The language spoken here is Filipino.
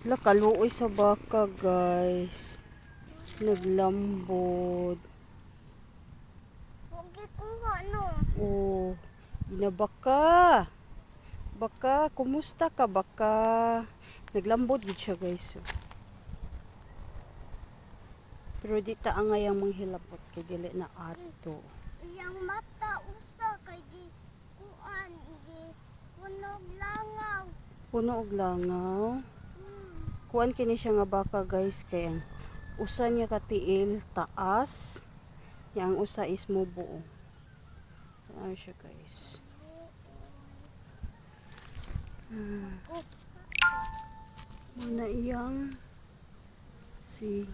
Wala, kaluoy sa baka, guys. Naglambod. Huwag kuha, no? Oh, inabaka. Baka, kumusta ka, baka? Naglambod gid siya, guys. Oh. Pero di ta angayang manghilabot kay dili na ato. Iyang mata usa kay gi kuan gi punog langaw. Puno og langaw. Hmm. Kuan kini siya nga baka, guys, kay ang usa niya katiil taas, yang usa is mubo. Ano siya, guys? Muna iyang si